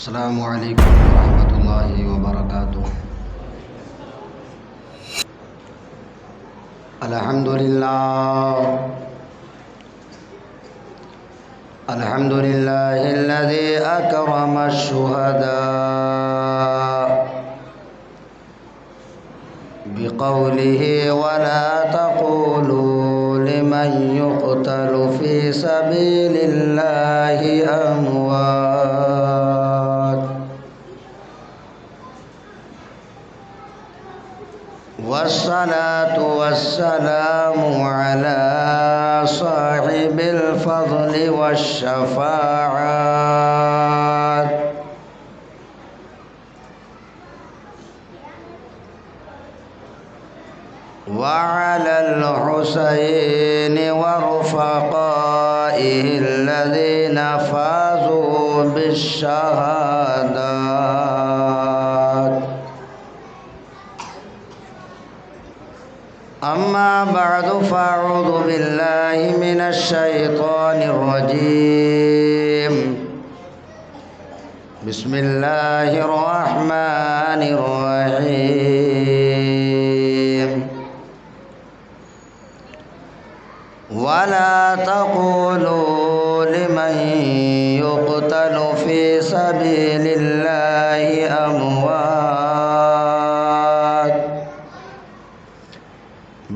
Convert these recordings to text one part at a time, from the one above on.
السلام علیکم ورحمۃ اللہ وبرکاتہ۔ الحمد للہ الذی اکرم الشہداء بقوله ولا تقولوا لمن يقتل في سبيل الله أموات والصلاة والسلام على صاحب الفضل والشفاعات وعلى الحسين ورفقائه الذين فازوا بالشهادات أما بعد فأعوذ بالله من الشيطان الرجيم بسم الله الرحمن الرحيم ولا تقولوا لمن يقتل في سبيل الله أموات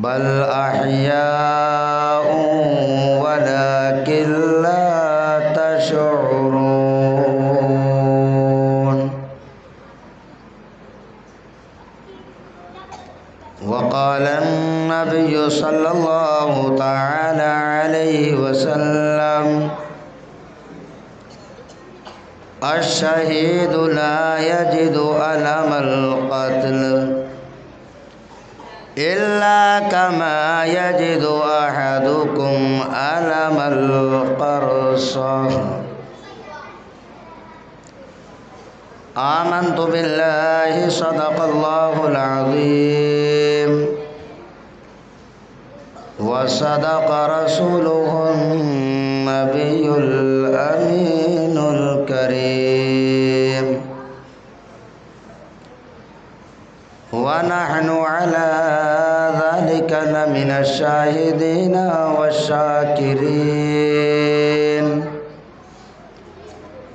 بل أحياء ولكن لا تشعرون وقال النبي صلى الله تعالى عليه وسلم الشهيد لا يجد ألم القتل إلا كما يجد أحدكم ألم القرصة آمنت بالله صدق الله العظيم وصدق رسوله النبي الأمين الكريم ونحن على ذلك لمن الشاهدين والشاكرين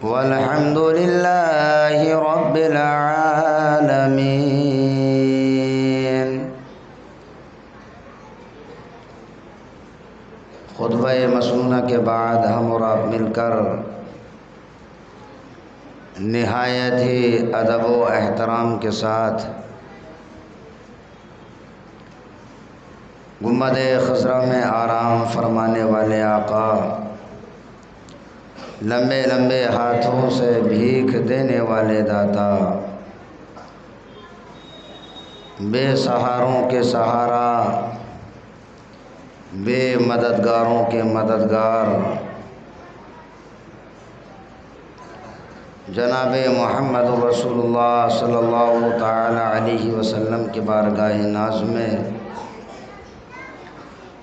والحمد لله رب العالمين۔ خطبہ مسنونہ کے بعد ہم اور آپ مل کر نہایت ہی ادب و احترام کے ساتھ گنبد خضرا میں آرام فرمانے والے آقا، لمبے لمبے ہاتھوں سے بھیک دینے والے داتا، بے سہاروں کے سہارا، بے مددگاروں کے مددگار، جناب محمد رسول اللہ صلی اللہ تعالی علیہ وسلم کی بارگاہ ناز میں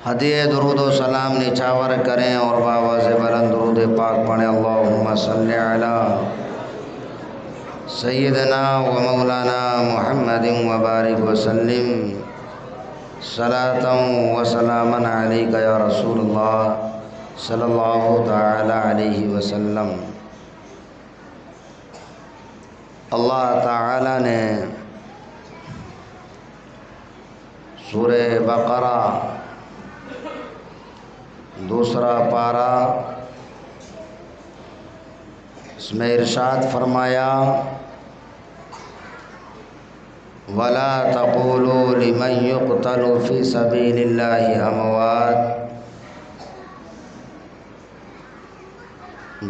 ہدیہ درود و سلام نچھاور کریں اور باواز بلند درود پاک پڑھیں۔ اللہم صلی علی سیدنا و مولانا محمد وبارک وسلم صلاۃ و سلاما علیک یا رسول اللہ صلی اللہ تعالی علیہ وسلم۔ اللہ تعالی نے سورہ بقرہ دوسرا پارہ اس میں ارشاد فرمایا وَلَا تَقُولُوا لِمَنْ يُقْتَلُ فِي سَبِيلِ اللَّهِ أَمْوَاتٌ،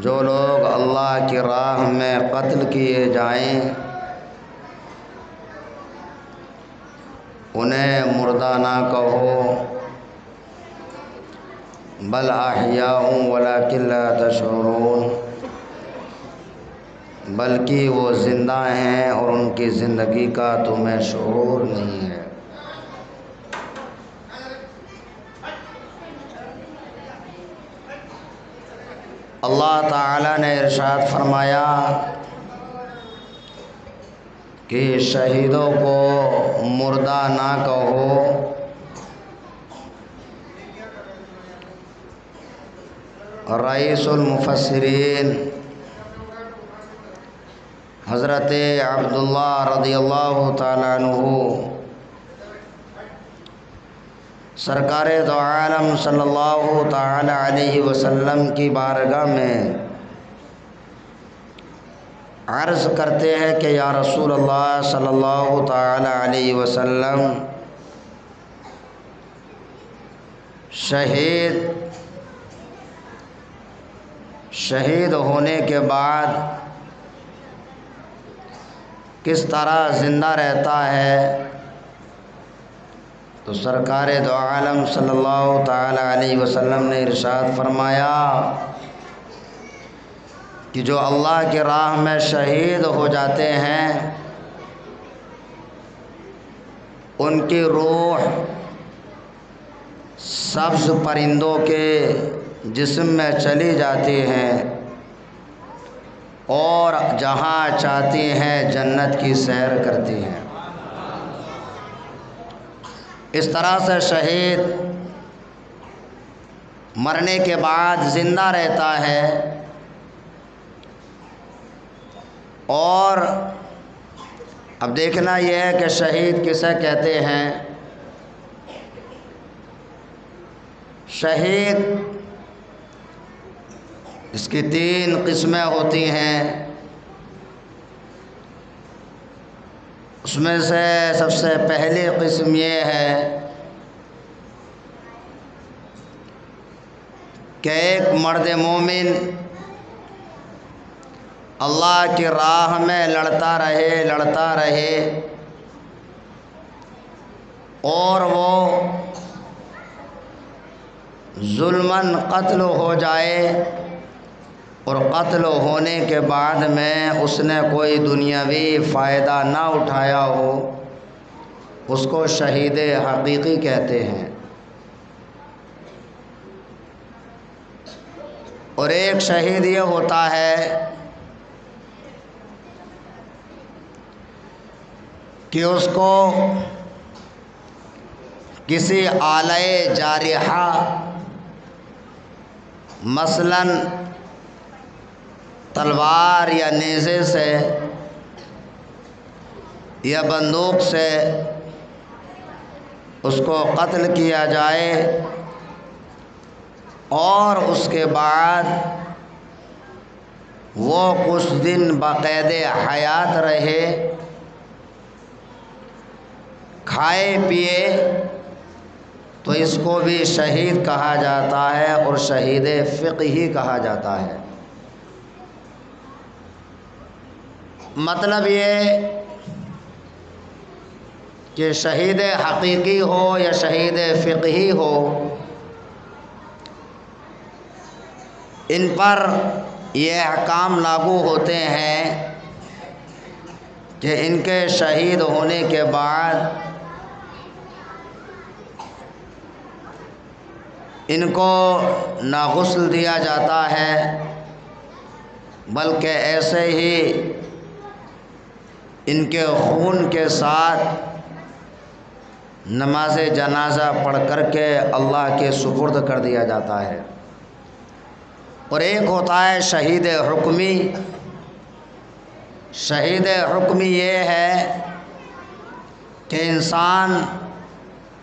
جو لوگ اللہ کی راہ میں قتل کیے جائیں انہیں مردہ نہ کہو، بل احیاء ولکن لا تشعرون، بلکہ وہ زندہ ہیں اور ان کی زندگی کا تمہیں شعور نہیں ہے۔ اللہ تعالی نے ارشاد فرمایا کہ شہیدوں کو مردہ نہ کہو، رئیس المفسرین حضرت عبداللہ رضی اللہ تعالیٰ عنہ سرکار دو عالم صلی اللہ تعالی علیہ وسلم کی بارگاہ میں عرض کرتے ہیں کہ یا رسول اللہ صلی اللہ تعالی علیہ وسلم، شہید ہونے کے بعد کس طرح زندہ رہتا ہے؟ تو سرکار دو عالم صلی اللہ تعالی علیہ وسلم نے ارشاد فرمایا کہ جو اللہ کی راہ میں شہید ہو جاتے ہیں ان کی روح سبز پرندوں کے جسم میں چلی جاتی ہیں اور جہاں چاہتی ہیں جنت کی سیر کرتی ہیں۔ اس طرح سے شہید مرنے کے بعد زندہ رہتا ہے اور اب دیکھنا یہ ہے کہ شہید کسے کہتے ہیں۔ شہید اس کی 3 قسمیں ہوتی ہیں۔ اس میں سے سب سے پہلی قسم یہ ہے کہ ایک مرد مومن اللہ کی راہ میں لڑتا رہے اور وہ ظلماً قتل ہو جائے، اور قتل ہونے کے بعد میں اس نے کوئی دنیاوی فائدہ نہ اٹھایا ہو، اس کو شہید حقیقی کہتے ہیں۔ اور ایک شہید یہ ہوتا ہے کہ اس کو کسی آلۂ جارحہ مثلاً تلوار یا نیزے سے یا بندوق سے اس کو قتل کیا جائے اور اس کے بعد وہ کچھ دن بقید حیات رہے، کھائے پیے، تو اس کو بھی شہید کہا جاتا ہے اور شہید فقہی کہا جاتا ہے۔ مطلب یہ کہ شہید حقیقی ہو یا شہید فقہی ہو، ان پر یہ احکام لاگو ہوتے ہیں کہ ان کے شہید ہونے کے بعد ان کو نہ غسل دیا جاتا ہے بلکہ ایسے ہی ان کے خون کے ساتھ نماز جنازہ پڑھ کر کے اللہ کے سپرد کر دیا جاتا ہے۔ اور ایک ہوتا ہے شہید حکمی۔ شہید حکمی یہ ہے کہ انسان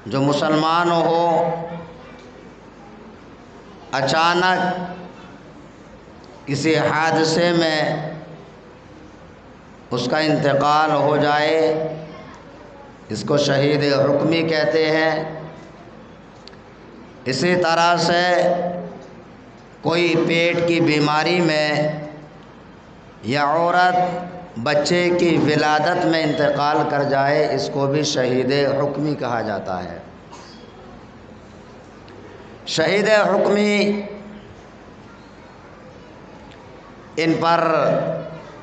جو مسلمان ہو اچانک کسی حادثے میں اس کا انتقال ہو جائے، اس کو شہید حکمی کہتے ہیں۔ اسی طرح سے کوئی پیٹ کی بیماری میں یا عورت بچے کی ولادت میں انتقال کر جائے، اس کو بھی شہید حکمی کہا جاتا ہے۔ شہید حکمی ان پر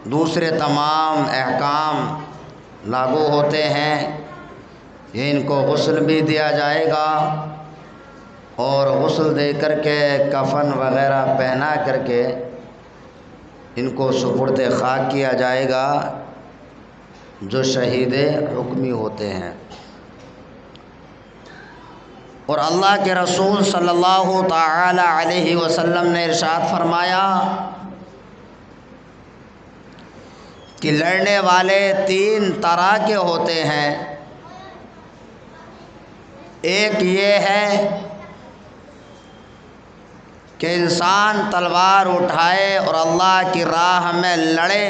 دوسرے تمام احکام لاگو ہوتے ہیں۔ ان کو غسل بھی دیا جائے گا اور غسل دے کر کے کفن وغیرہ پہنا کر کے ان کو سپرد خاک کیا جائے گا۔ جو شہید حکمی ہوتے ہیں۔ اور اللہ کے رسول صلی اللہ تعالی علیہ وسلم نے ارشاد فرمایا کہ لڑنے والے 3 طرح کے ہوتے ہیں۔ ایک یہ ہے کہ انسان تلوار اٹھائے اور اللہ کی راہ میں لڑے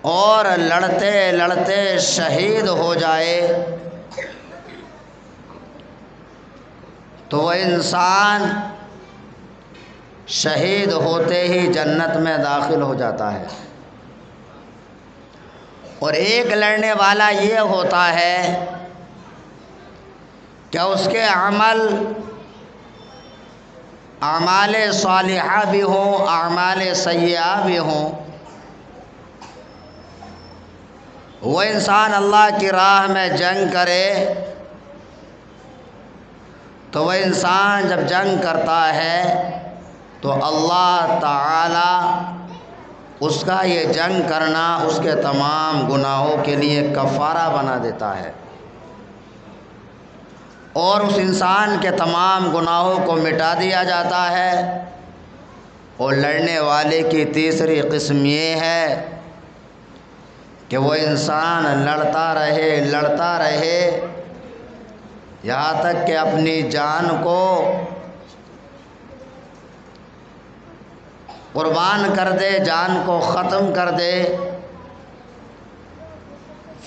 اور لڑتے لڑتے شہید ہو جائے، تو وہ انسان شہید ہوتے ہی جنت میں داخل ہو جاتا ہے۔ اور ایک لڑنے والا یہ ہوتا ہے کہ اس کے اعمال صالحہ بھی ہوں، اعمال سیئہ بھی ہوں، وہ انسان اللہ کی راہ میں جنگ کرے تو وہ انسان جب جنگ کرتا ہے تو اللہ تعالی اس کا یہ جنگ کرنا اس کے تمام گناہوں کے لیے کفارہ بنا دیتا ہے، اور اس انسان کے تمام گناہوں کو مٹا دیا جاتا ہے۔ اور لڑنے والے کی تیسری قسم یہ ہے کہ وہ انسان لڑتا رہے یہاں تک کہ اپنی جان کو قربان کر دے، جان کو ختم کر دے،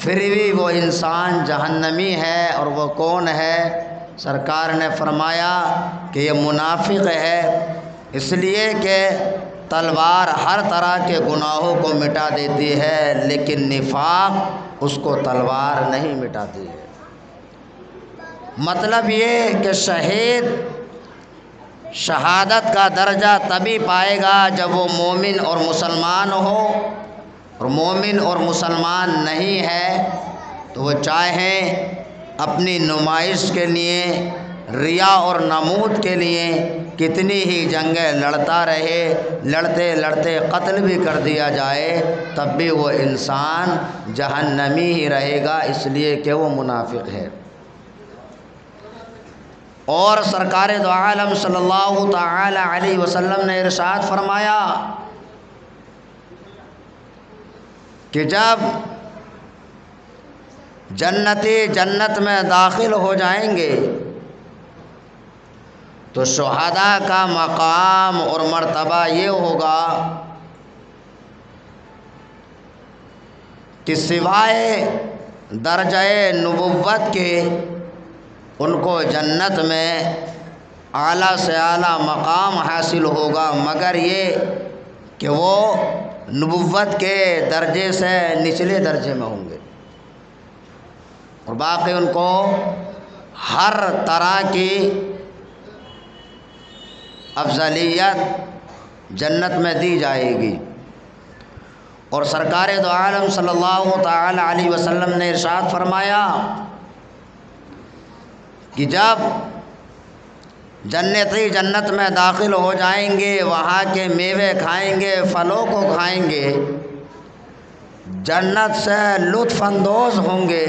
پھر بھی وہ انسان جہنمی ہے۔ اور وہ کون ہے؟ سرکار نے فرمایا کہ یہ منافق ہے، اس لیے کہ تلوار ہر طرح کے گناہوں کو مٹا دیتی ہے، لیکن نفاق اس کو تلوار نہیں مٹاتی ہے۔ مطلب یہ کہ شہید شہادت کا درجہ تبھی پائے گا جب وہ مومن اور مسلمان ہو، اور مومن اور مسلمان نہیں ہے تو وہ چاہیں اپنی نمائش کے لیے، ریا اور نمود کے لیے کتنی ہی جنگیں لڑتا رہے، لڑتے لڑتے قتل بھی کر دیا جائے، تب بھی وہ انسان جہنمی ہی رہے گا، اس لیے کہ وہ منافق ہے۔ اور سرکار دو عالم صلی اللہ تعالی علیہ وسلم نے ارشاد فرمایا کہ جب جنتی جنت میں داخل ہو جائیں گے تو شہداء کا مقام اور مرتبہ یہ ہوگا کہ سوائے درجہ نبوت کے ان کو جنت میں اعلیٰ سے اعلیٰ مقام حاصل ہوگا، مگر یہ کہ وہ نبوت کے درجے سے نچلے درجے میں ہوں گے، اور باقی ان کو ہر طرح کی افضلیت جنت میں دی جائے گی۔ اور سرکار دو عالم صلی اللہ تعالی علیہ وسلم نے ارشاد فرمایا کہ جب جنتی جنت میں داخل ہو جائیں گے، وہاں کے میوے کھائیں گے، پھلوں کو کھائیں گے، جنت سے لطف اندوز ہوں گے،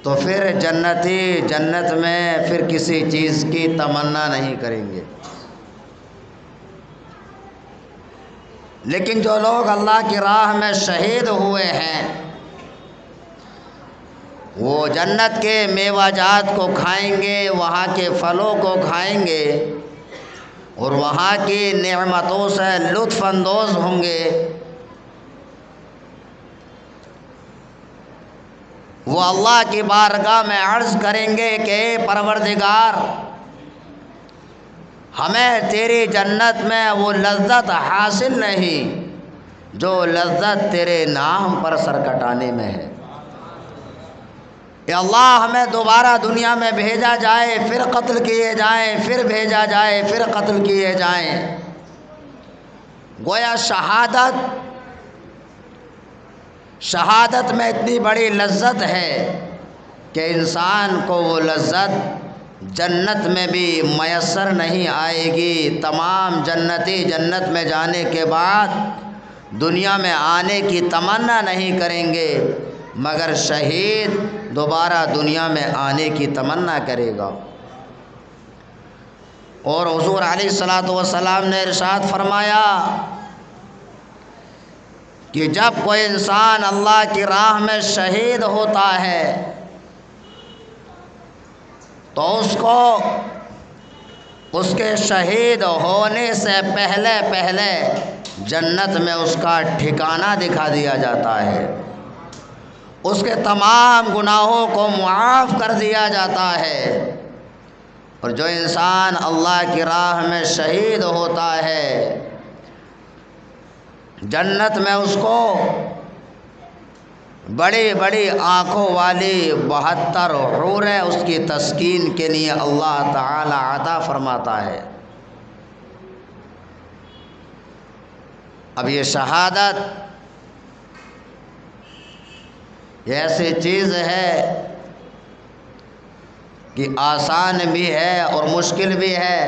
تو پھر جنتی جنت میں پھر کسی چیز کی تمنا نہیں کریں گے۔ لیکن جو لوگ اللہ کی راہ میں شہید ہوئے ہیں وہ جنت کے میوہ جات کو کھائیں گے، وہاں کے پھلوں کو کھائیں گے، اور وہاں کی نعمتوں سے لطف اندوز ہوں گے۔ وہ اللہ کی بارگاہ میں عرض کریں گے کہ اے پروردگار، ہمیں تیری جنت میں وہ لذت حاصل نہیں جو لذت تیرے نام پر سر کٹانے میں ہے۔ اے اللہ، ہمیں دوبارہ دنیا میں بھیجا جائے، پھر قتل کیے جائیں، پھر بھیجا جائے، پھر قتل کیے جائیں۔ گویا شہادت میں اتنی بڑی لذت ہے کہ انسان کو وہ لذت جنت میں بھی میسر نہیں آئے گی۔ تمام جنتی جنت میں جانے کے بعد دنیا میں آنے کی تمنا نہیں کریں گے، مگر شہید دوبارہ دنیا میں آنے کی تمنا کرے گا۔ اور حضور علیہ الصلوۃ والسلام نے ارشاد فرمایا کہ جب کوئی انسان اللہ کی راہ میں شہید ہوتا ہے تو اس کو اس کے شہید ہونے سے پہلے جنت میں اس کا ٹھکانہ دکھا دیا جاتا ہے، اس کے تمام گناہوں کو معاف کر دیا جاتا ہے۔ اور جو انسان اللہ کی راہ میں شہید ہوتا ہے جنت میں اس کو بڑی بڑی آنکھوں والی 72 حوریں اس کی تسکین کے لیے اللہ تعالی عطا فرماتا ہے۔ اب یہ شہادت یہ ایسی چیز ہے کہ آسان بھی ہے اور مشکل بھی ہے۔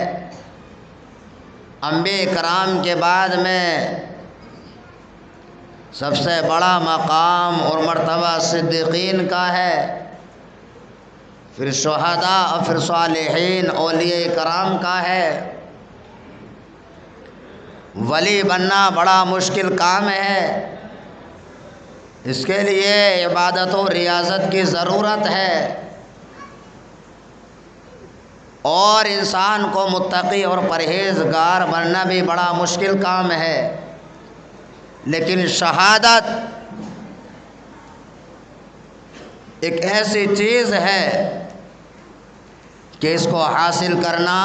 انبیاء کرام کے بعد میں سب سے بڑا مقام اور مرتبہ صدیقین کا ہے، پھر شہداء اور پھر صالحین اولیاء کرام کا ہے۔ ولی بننا بڑا مشکل کام ہے، اس کے لیے عبادت و ریاضت کی ضرورت ہے، اور انسان کو متقی اور پرہیزگار بننا بھی بڑا مشکل کام ہے۔ لیکن شہادت ایک ایسی چیز ہے کہ اس کو حاصل کرنا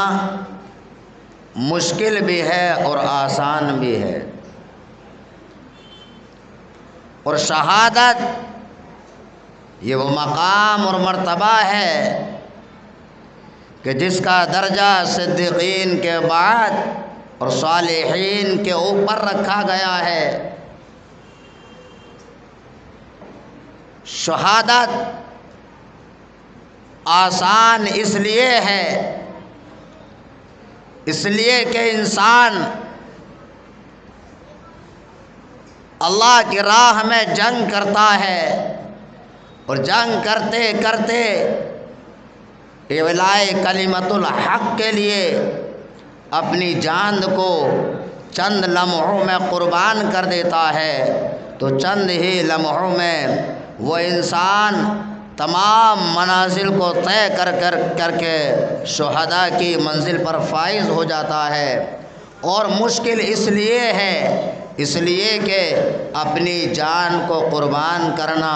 مشکل بھی ہے اور آسان بھی ہے۔ اور شہادت یہ وہ مقام اور مرتبہ ہے کہ جس کا درجہ صدیقین کے بعد اور صالحین کے اوپر رکھا گیا ہے۔ شہادت آسان اس لیے ہے، اس لیے کہ انسان اللہ کی راہ میں جنگ کرتا ہے، اور جنگ کرتے کرتے اعلاء کلمت الحق کے لیے اپنی جان کو چند لمحوں میں قربان کر دیتا ہے، تو چند ہی لمحوں میں وہ انسان تمام منازل کو طے کر کے شہداء کی منزل پر فائز ہو جاتا ہے۔ اور مشکل اس لیے ہے، اس لیے کہ اپنی جان کو قربان کرنا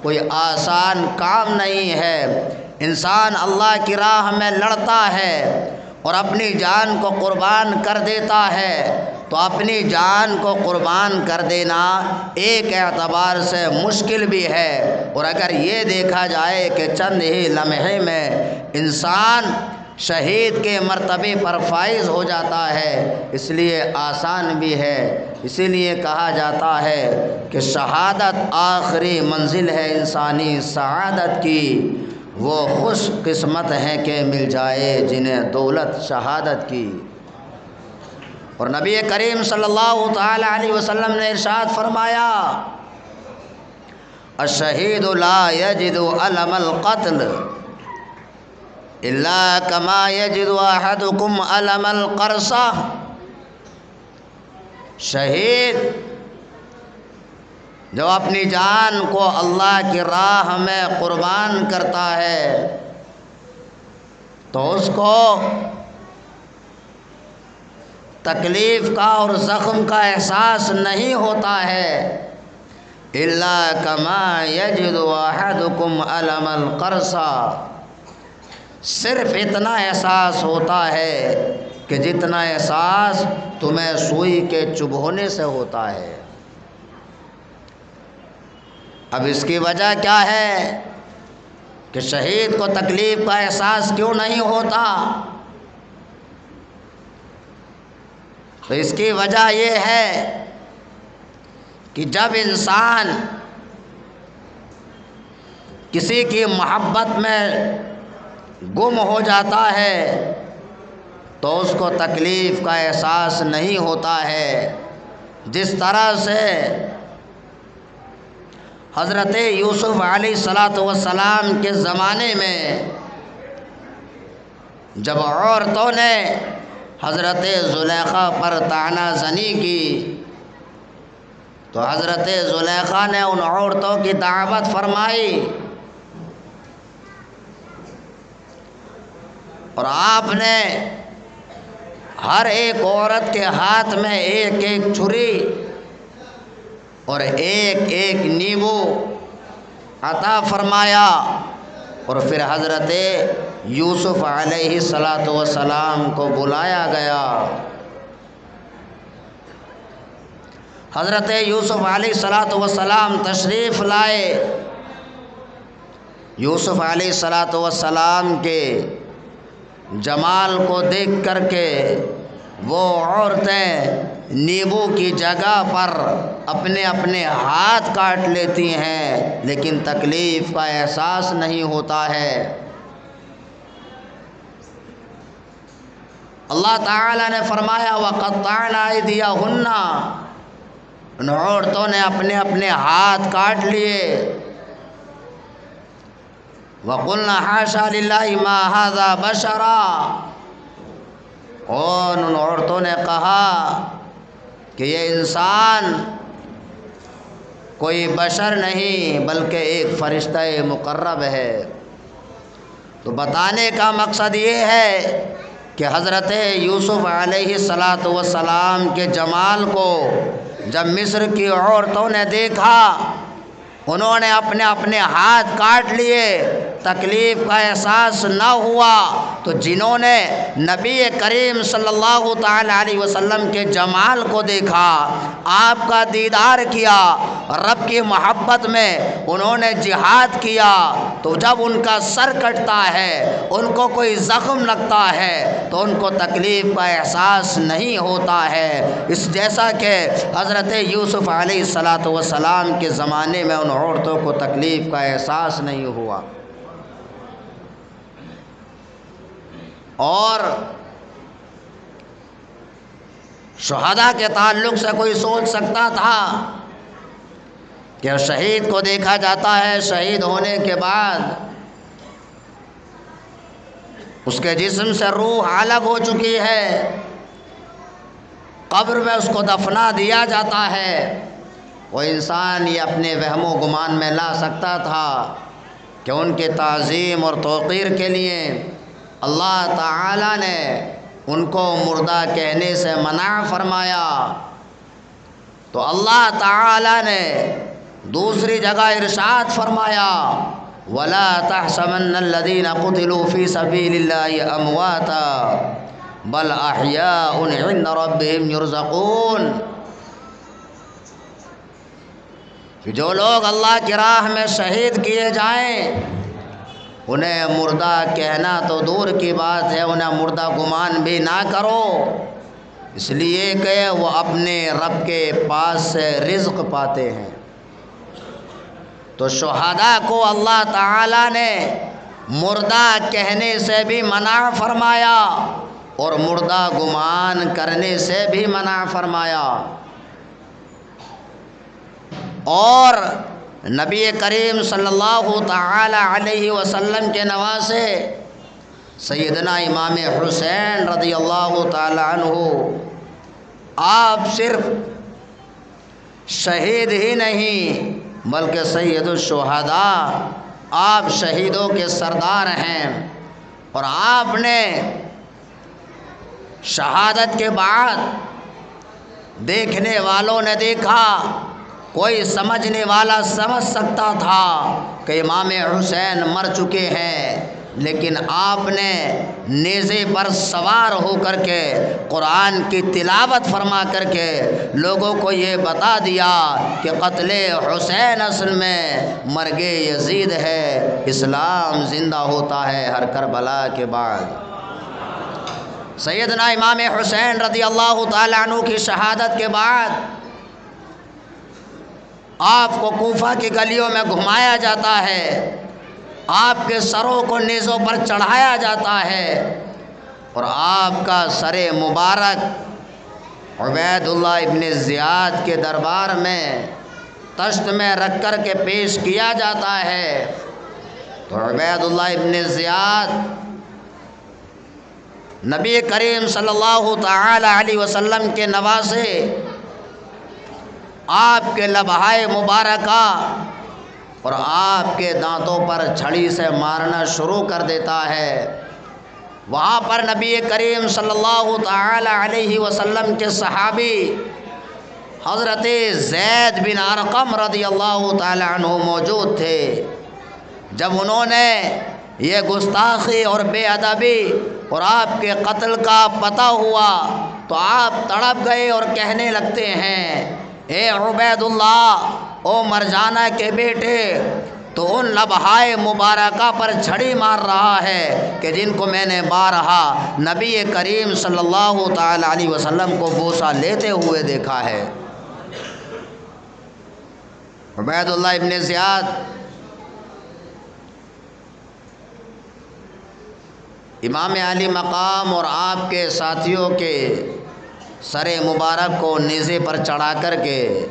کوئی آسان کام نہیں ہے۔ انسان اللہ کی راہ میں لڑتا ہے اور اپنی جان کو قربان کر دیتا ہے، تو اپنی جان کو قربان کر دینا ایک اعتبار سے مشکل بھی ہے، اور اگر یہ دیکھا جائے کہ چند ہی لمحے میں انسان شہید کے مرتبے پر فائز ہو جاتا ہے، اس لیے آسان بھی ہے۔ اسی لیے کہا جاتا ہے کہ شہادت آخری منزل ہے انسانی سعادت کی، وہ خوش قسمت ہیں کہ مل جائے جنہیں دولت شہادت کی۔ اور نبی کریم صلی اللہ تعالی علیہ وسلم نے ارشاد فرمایا، الشہید لا یجد الم القتل الا کما یجد احدکم الم القرصہ۔ شہید جو اپنی جان کو اللہ کی راہ میں قربان کرتا ہے تو اس کو تکلیف کا اور زخم کا احساس نہیں ہوتا ہے، الا کما یجد احدکم الم القرصہ، صرف اتنا احساس ہوتا ہے کہ جتنا احساس تمہیں سوئی کے چبھونے سے ہوتا ہے۔ اب اس کی وجہ کیا ہے کہ شہید کو تکلیف کا احساس کیوں نہیں ہوتا؟ تو اس کی وجہ یہ ہے کہ جب انسان کسی کی محبت میں گم ہو جاتا ہے تو اس کو تکلیف کا احساس نہیں ہوتا ہے، جس طرح سے حضرت یوسف علیہ السلام کے زمانے میں جب عورتوں نے حضرت زلیخا پر طعنہ زنی کی تو حضرت زلیخا نے ان عورتوں کی دعوت فرمائی اور آپ نے ہر ایک عورت کے ہاتھ میں ایک ایک چھری اور ایک ایک نیبو عطا فرمایا اور پھر حضرت یوسف علیہ السلام کو بلایا گیا۔ حضرت یوسف علیہ السلام تشریف لائے۔ یوسف علیہ السلام کے جمال کو دیکھ کر کے وہ عورتیں نیبو کی جگہ پر اپنے اپنے ہاتھ کاٹ لیتی ہیں، لیکن تکلیف کا احساس نہیں ہوتا ہے۔ اللہ تعالی نے فرمایا وَقَطَّعْنَا أَيْدِيَهُنَّ، ان عورتوں نے اپنے اپنے ہاتھ کاٹ لیے۔ وَقُلْنَا حَاشَا لِلَّهِ مَا هَذَا بَشَرًا، اور ان عورتوں نے کہا کہ یہ انسان کوئی بشر نہیں بلکہ ایک فرشتہ مقرب ہے۔ تو بتانے کا مقصد یہ ہے کہ حضرت یوسف علیہ السلام کے جمال کو جب مصر کی عورتوں نے دیکھا، انہوں نے اپنے اپنے ہاتھ کاٹ لیے، تکلیف کا احساس نہ ہوا۔ تو جنہوں نے نبی کریم صلی اللہ تعالی علیہ وسلم کے جمال کو دیکھا، آپ کا دیدار کیا، رب کی محبت میں انہوں نے جہاد کیا، تو جب ان کا سر کٹتا ہے، ان کو کوئی زخم لگتا ہے تو ان کو تکلیف کا احساس نہیں ہوتا ہے۔ اس جیسا کہ حضرت یوسف علیہ السلام کے زمانے میں ان عورتوں کو تکلیف کا احساس نہیں ہوا۔ اور شہداء کے تعلق سے کوئی سوچ سکتا تھا کہ شہید کو دیکھا جاتا ہے، شہید ہونے کے بعد اس کے جسم سے روح الگ ہو چکی ہے، قبر میں اس کو دفنا دیا جاتا ہے۔ وہ انسان یہ اپنے وہم و گمان میں لا سکتا تھا کہ ان کے تعظیم اور توقیر کے لیے اللہ تعالی نے ان کو مردہ کہنے سے منع فرمایا۔ تو اللہ تعالی نے دوسری جگہ ارشاد فرمایا وَلَا تَحْسَبَنَّ الَّذِينَ قُتِلُوا فِي سَبِيلِ اللَّهِ أَمْوَاتًا بَلْ أَحْيَاءٌ عِندَ رَبِّهِمْ يُرْزَقُونَ، کہ جو لوگ اللہ کی راہ میں شہید کیے جائیں انہیں مردہ کہنا تو دور کی بات ہے، انہیں مردہ گمان بھی نہ کرو، اس لیے کہ وہ اپنے رب کے پاس سے رزق پاتے ہیں۔ تو شہداء کو اللہ تعالی نے مردہ کہنے سے بھی منع فرمایا اور مردہ گمان کرنے سے بھی منع فرمایا۔ اور نبی کریم صلی اللہ تعالی علیہ وسلم کے نواسے سیدنا امام حسین رضی اللہ تعالی عنہ، آپ صرف شہید ہی نہیں بلکہ سید الشہداء، آپ شہیدوں کے سردار ہیں۔ اور آپ نے شہادت کے بعد دیکھنے والوں نے دیکھا، کوئی سمجھنے والا سمجھ سکتا تھا کہ امام حسین مر چکے ہیں، لیکن آپ نے نیزے پر سوار ہو کر کے قرآن کی تلاوت فرما کر کے لوگوں کو یہ بتا دیا کہ قتل حسین اصل میں مرگ یزید ہے، اسلام زندہ ہوتا ہے ہر کربلا کے بعد۔ سیدنا امام حسین رضی اللہ تعالیٰ عنہ کی شہادت کے بعد آپ کو کوفہ کی گلیوں میں گھمایا جاتا ہے، آپ کے سروں کو نیزوں پر چڑھایا جاتا ہے اور آپ کا سر مبارک عبید اللہ ابن زیاد کے دربار میں تشت میں رکھ کر کے پیش کیا جاتا ہے تو عبید اللہ ابن زیاد نبی کریم صلی اللہ تعالی علیہ وسلم کے نواسے، آپ کے لبہائے مبارکہ اور آپ کے دانتوں پر چھڑی سے مارنا شروع کر دیتا ہے۔ وہاں پر نبی کریم صلی اللہ تعالی علیہ وسلم کے صحابی حضرت زید بن ارقم رضی اللہ تعالی عنہ موجود تھے۔ جب انہوں نے یہ گستاخی اور بے ادبی اور آپ کے قتل کا پتہ ہوا تو آپ تڑپ گئے اور کہنے لگتے ہیں، اے عبید اللہ، او مرجانہ کے بیٹے، تو ان لبہائے مبارکہ پر چھڑی مار رہا ہے کہ جن کو میں نے بارہا نبی کریم صلی اللہ تعالی علیہ وسلم کو بوسہ لیتے ہوئے دیکھا ہے۔ عبید اللہ ابن زیاد امام علی مقام اور آپ کے ساتھیوں کے سر مبارک کو نیزے پر چڑھا کر کے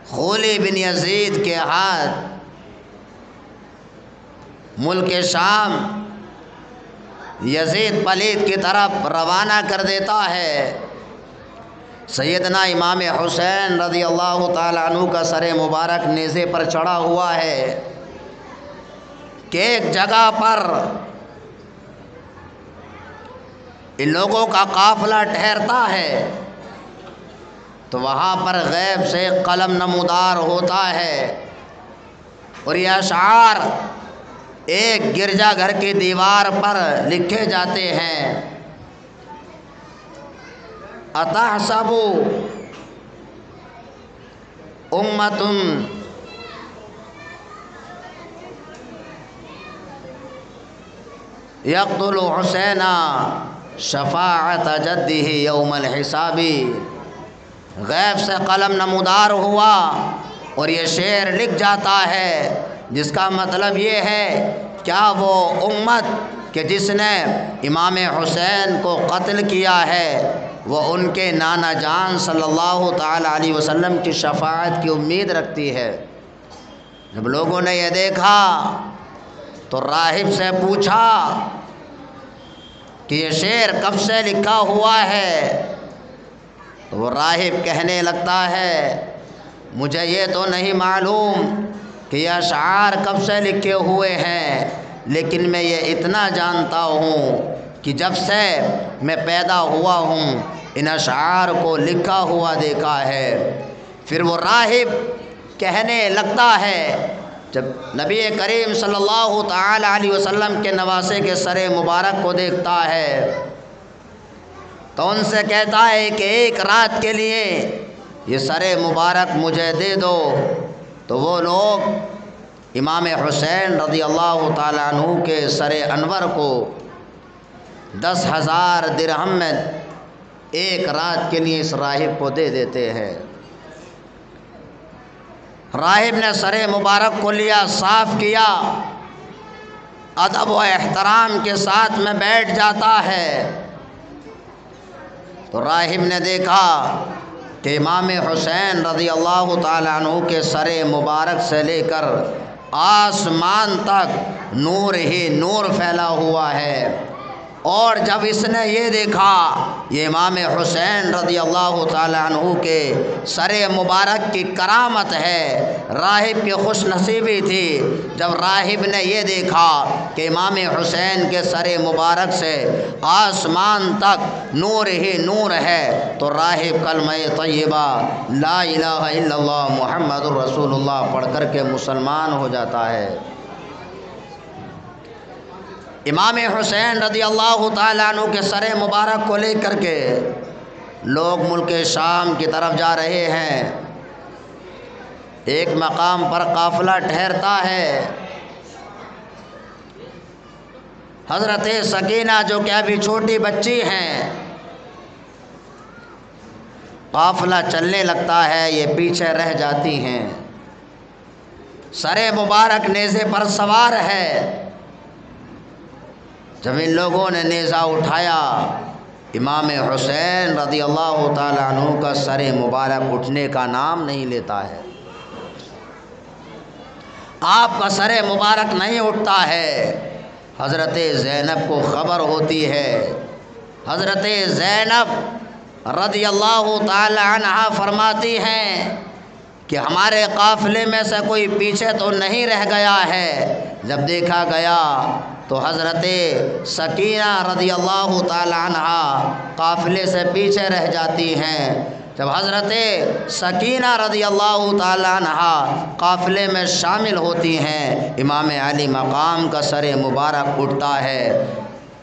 خولی بن یزید کے ہاتھ ملک شام یزید پلید کی طرف روانہ کر دیتا ہے۔ سیدنا امام حسین رضی اللہ تعالیٰ عنہ کا سر مبارک نیزے پر چڑھا ہوا ہے کہ ایک جگہ پر ان لوگوں کا قافلہ ٹھہرتا ہے تو وہاں پر غیب سے قلم نمودار ہوتا ہے اور یہ اشعار ایک گرجا گھر کی دیوار پر لکھے جاتے ہیں، اتحسب امۃ یقتل حسینا شفاعت جدہ یوم الحساب۔ غیب سے قلم نمودار ہوا اور یہ شعر لکھ جاتا ہے جس کا مطلب یہ ہے، کیا وہ امت کہ جس نے امام حسین کو قتل کیا ہے وہ ان کے نانا جان صلی اللہ تعالی علیہ وسلم کی شفاعت کی امید رکھتی ہے۔ جب لوگوں نے یہ دیکھا تو راہب سے پوچھا کہ یہ شعر کب سے لکھا ہوا ہے؟ تو وہ راہب کہنے لگتا ہے، مجھے یہ تو نہیں معلوم کہ یہ اشعار کب سے لکھے ہوئے ہیں، لیکن میں یہ اتنا جانتا ہوں کہ جب سے میں پیدا ہوا ہوں ان اشعار کو لکھا ہوا دیکھا ہے۔ پھر وہ راہب کہنے لگتا ہے، جب نبی کریم صلی اللہ تعالی علیہ وسلم کے نواسے کے سر مبارک کو دیکھتا ہے تو ان سے کہتا ہے کہ ایک رات کے لیے یہ سر مبارک مجھے دے دو۔ تو وہ لوگ امام حسین رضی اللہ تعالیٰ عنہ کے سر انور کو 10,000 درہم میں ایک رات کے لیے اس راہب کو دے دیتے ہیں۔ راہب نے سر مبارک کو لیا، صاف کیا، ادب و احترام کے ساتھ میں بیٹھ جاتا ہے تو راہب نے دیکھا کہ امام حسین رضی اللہ تعالیٰ عنہ کے سر مبارک سے لے کر آسمان تک نور ہی نور پھیلا ہوا ہے۔ اور جب اس نے یہ دیکھا یہ امام حسین رضی اللہ تعالیٰ عنہ کے سر مبارک کی کرامت ہے، راہب کی خوش نصیبی تھی جب راہب نے یہ دیکھا کہ امام حسین کے سر مبارک سے آسمان تک نور ہی نور ہے تو راہب کلمہ طیبہ لا الہ الا اللہ محمد الرسول اللہ پڑھ کر کے مسلمان ہو جاتا ہے۔ امام حسین رضی اللہ تعالیٰ عنہ کے سر مبارک کو لے کر کے لوگ ملک شام کی طرف جا رہے ہیں۔ ایک مقام پر قافلہ ٹھہرتا ہے، حضرت سکینہ جو کہ ابھی چھوٹی بچی ہیں، قافلہ چلنے لگتا ہے، یہ پیچھے رہ جاتی ہیں۔ سر مبارک نیزے پر سوار ہے۔ جب ان لوگوں نے نیزہ اٹھایا امام حسین رضی اللہ تعالیٰ عنہ کا سر مبارک اٹھنے کا نام نہیں لیتا ہے، آپ کا سر مبارک نہیں اٹھتا ہے۔ حضرت زینب کو خبر ہوتی ہے، حضرت زینب رضی اللہ تعالی عنہا فرماتی ہیں کہ ہمارے قافلے میں سے کوئی پیچھے تو نہیں رہ گیا ہے۔ جب دیکھا گیا تو حضرت سکینہ رضی اللہ تعالی عنہا قافلے سے پیچھے رہ جاتی ہیں۔ جب حضرت سکینہ رضی اللہ تعالی عنہا قافلے میں شامل ہوتی ہیں، امام علی مقام کا سر مبارک اٹھتا ہے۔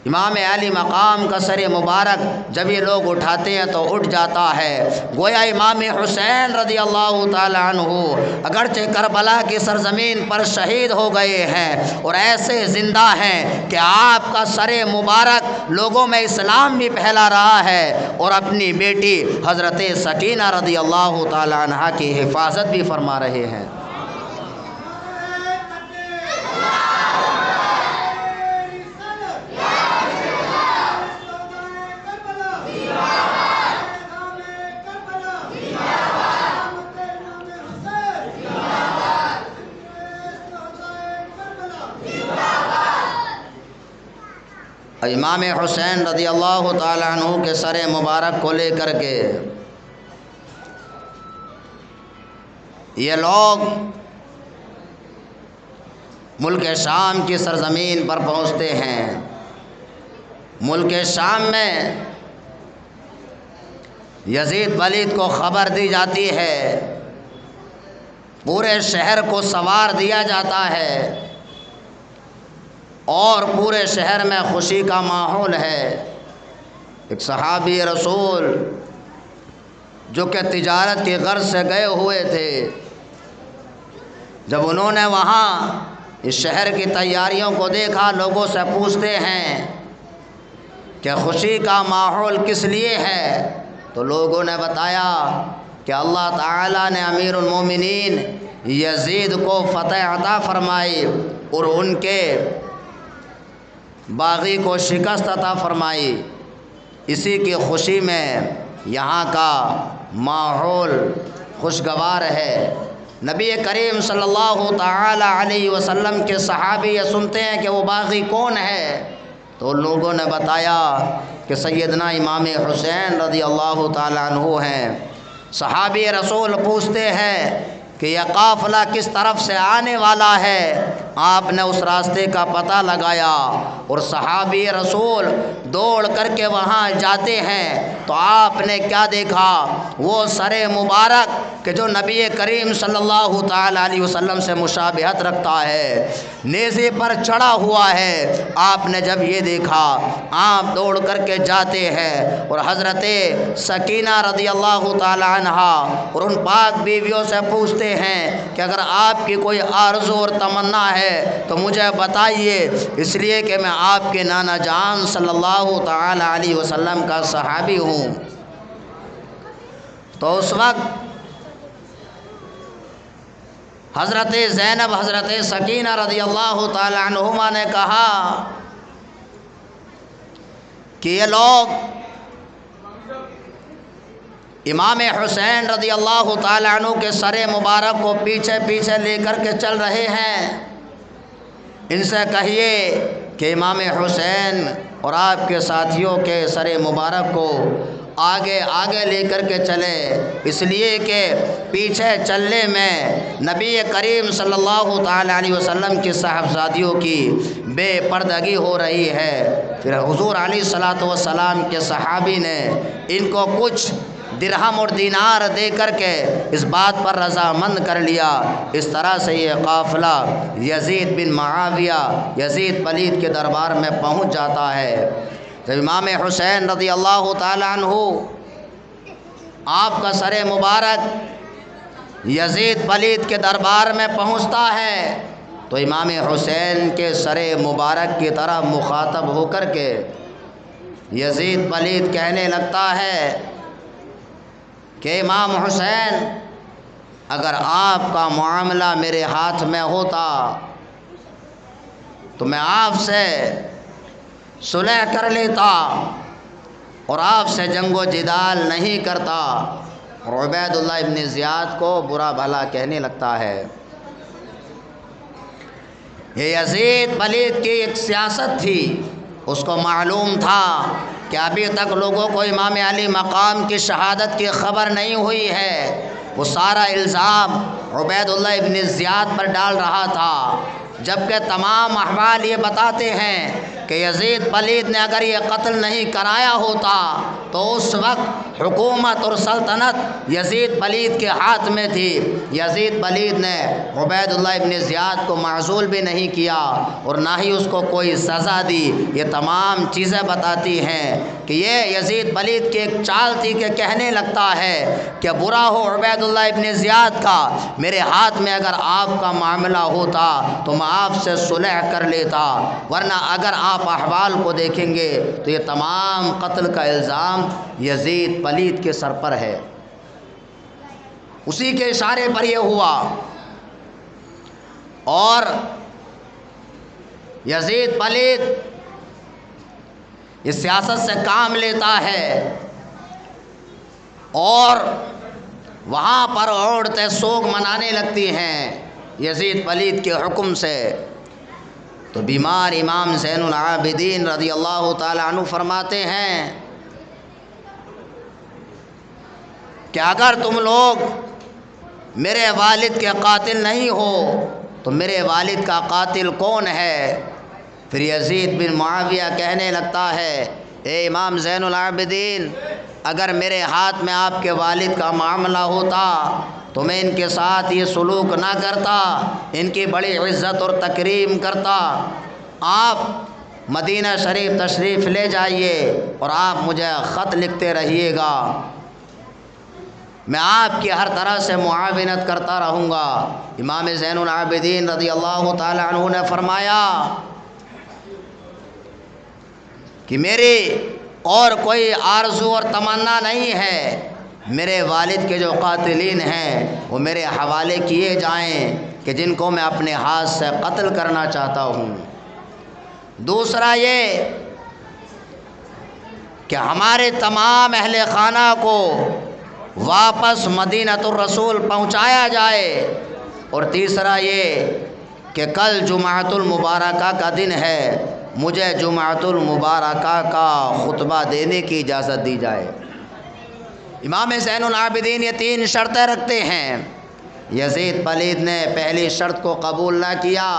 امام علی مقام کا سر مبارک جب یہ لوگ اٹھاتے ہیں تو اٹھ جاتا ہے، گویا امام حسین رضی اللہ تعالی عنہ اگرچہ کربلا کی سرزمین پر شہید ہو گئے ہیں اور ایسے زندہ ہیں کہ آپ کا سر مبارک لوگوں میں اسلام بھی پھیلا رہا ہے اور اپنی بیٹی حضرت سکینہ رضی اللہ تعالی عنہا کی حفاظت بھی فرما رہے ہیں۔ امام حسین رضی اللہ تعالیٰ عنہ کے سر مبارک کو لے کر کے یہ لوگ ملک شام کی سرزمین پر پہنچتے ہیں۔ ملک شام میں یزید پلیت کو خبر دی جاتی ہے، پورے شہر کو سوار دیا جاتا ہے اور پورے شہر میں خوشی کا ماحول ہے۔ ایک صحابی رسول جو کہ تجارت کی غرض سے گئے ہوئے تھے، جب انہوں نے وہاں اس شہر کی تیاریوں کو دیکھا، لوگوں سے پوچھتے ہیں کہ خوشی کا ماحول کس لیے ہے، تو لوگوں نے بتایا کہ اللہ تعالیٰ نے امیر المومنین یزید کو فتح عطا فرمائی اور ان کے باغی کو شکست عطا فرمائی، اسی کی خوشی میں یہاں کا ماحول خوشگوار ہے۔ نبی کریم صلی اللہ تعالی علیہ وسلم کے صحابی یہ سنتے ہیں کہ وہ باغی کون ہے، تو لوگوں نے بتایا کہ سیدنا امام حسین رضی اللہ تعالی عنہ ہیں۔ صحابی رسول پوچھتے ہیں کہ یہ قافلہ کس طرف سے آنے والا ہے، آپ نے اس راستے کا پتہ لگایا اور صحابی رسول دوڑ کر کے وہاں جاتے ہیں تو آپ نے کیا دیکھا، وہ سر مبارک کہ جو نبی کریم صلی اللہ تعالی علیہ وسلم سے مشابہت رکھتا ہے، نیزے پر چڑھا ہوا ہے۔ آپ نے جب یہ دیکھا، آپ دوڑ کر کے جاتے ہیں اور حضرت سکینہ رضی اللہ تعالی عنہا اور ان پاک بیویوں سے پوچھتے ہیں کہ اگر آپ کی کوئی آرزو اور تمنا ہے تو مجھے بتائیے، اس لیے کہ میں آپ کے نانا جان صلی اللہ تعالی علیہ وسلم کا صحابی ہوں۔ تو اس وقت حضرت زینب حضرت سکینہ رضی اللہ تعالی عنہما نے کہا کہ یہ لوگ امام حسین رضی اللہ تعالی عنہ کے سر مبارک کو پیچھے پیچھے لے کر کے چل رہے ہیں، ان سے کہیے کہ امام حسین اور آپ کے ساتھیوں کے سر مبارک کو آگے آگے لے کر کے چلے، اس لیے کہ پیچھے چلنے میں نبی کریم صلی اللہ تعالی علیہ وسلم کی صاحبزادیوں کی بے پردگی ہو رہی ہے۔ پھر حضور علیہ الصلوۃ والسلام کے صحابی نے ان کو کچھ درہم اور دینار دے کر کے اس بات پر رضامند کر لیا۔ اس طرح سے یہ قافلہ یزید بن معاویہ یزید پلید کے دربار میں پہنچ جاتا ہے۔ جب امام حسین رضی اللہ تعالی عنہ آپ کا سر مبارک یزید پلید کے دربار میں پہنچتا ہے تو امام حسین کے سر مبارک کی طرف مخاطب ہو کر کے یزید پلید کہنے لگتا ہے کہ امام حسین، اگر آپ کا معاملہ میرے ہاتھ میں ہوتا تو میں آپ سے صلح کر لیتا، اور آپ سے جنگ و جدال نہیں کرتا، اور عبید اللہ ابن زیاد کو برا بھلا کہنے لگتا ہے۔ یہ یزید پلید کی ایک سیاست تھی، اس کو معلوم تھا کہ ابھی تک لوگوں کو امام علی مقام کی شہادت کی خبر نہیں ہوئی ہے۔ وہ سارا الزام عبید اللہ ابن زیاد پر ڈال رہا تھا، جبکہ تمام احوال یہ بتاتے ہیں کہ یزید پلید نے اگر یہ قتل نہیں کرایا ہوتا تو اس وقت حکومت اور سلطنت یزید پلید کے ہاتھ میں تھی۔ یزید پلید نے عبید اللہ ابن زیاد کو معزول بھی نہیں کیا اور نہ ہی اس کو کوئی سزا دی۔ یہ تمام چیزیں بتاتی ہیں کہ یہ یزید پلید کی ایک چال تھی کہ کہنے لگتا ہے کہ برا ہو عبید اللہ ابن زیاد کا، میرے ہاتھ میں اگر آپ کا معاملہ ہوتا تو میں آپ سے صلح کر لیتا، ورنہ اگر آپ احوال کو دیکھیں گے تو یہ تمام قتل کا الزام یزید پلید کے سر پر ہے۔ اسی کے اشارے پر یہ ہوا، اور یزید پلید اس سیاست سے کام لیتا ہے، اور وہاں پر عورتیں سوگ منانے لگتی ہیں یزید پلید کے حکم سے۔ تو بیمار امام زین العابدین رضی اللہ تعالی عنہ فرماتے ہیں کہ اگر تم لوگ میرے والد کے قاتل نہیں ہو تو میرے والد کا قاتل کون ہے؟ پھر یزید بن معاویہ کہنے لگتا ہے، اے امام زین العابدین، اگر میرے ہاتھ میں آپ کے والد کا معاملہ ہوتا تو میں ان کے ساتھ یہ سلوک نہ کرتا، ان کی بڑی عزت اور تکریم کرتا۔ آپ مدینہ شریف تشریف لے جائیے اور آپ مجھے خط لکھتے رہیے گا، میں آپ کی ہر طرح سے معاونت کرتا رہوں گا۔ امام زین العابدین رضی اللہ تعالی عنہ نے فرمایا کہ میری اور کوئی آرزو اور تمنا نہیں ہے، میرے والد کے جو قاتلین ہیں وہ میرے حوالے کیے جائیں کہ جن کو میں اپنے ہاتھ سے قتل کرنا چاہتا ہوں۔ دوسرا یہ کہ ہمارے تمام اہل خانہ کو واپس مدینۃ الرسول پہنچایا جائے، اور تیسرا یہ کہ کل جمعۃ المبارکہ کا دن ہے، مجھے جمعۃ المبارکہ کا خطبہ دینے کی اجازت دی جائے۔ امام زین العابدین یہ 3 شرطیں رکھتے ہیں۔ یزید پلید نے پہلی شرط کو قبول نہ کیا۔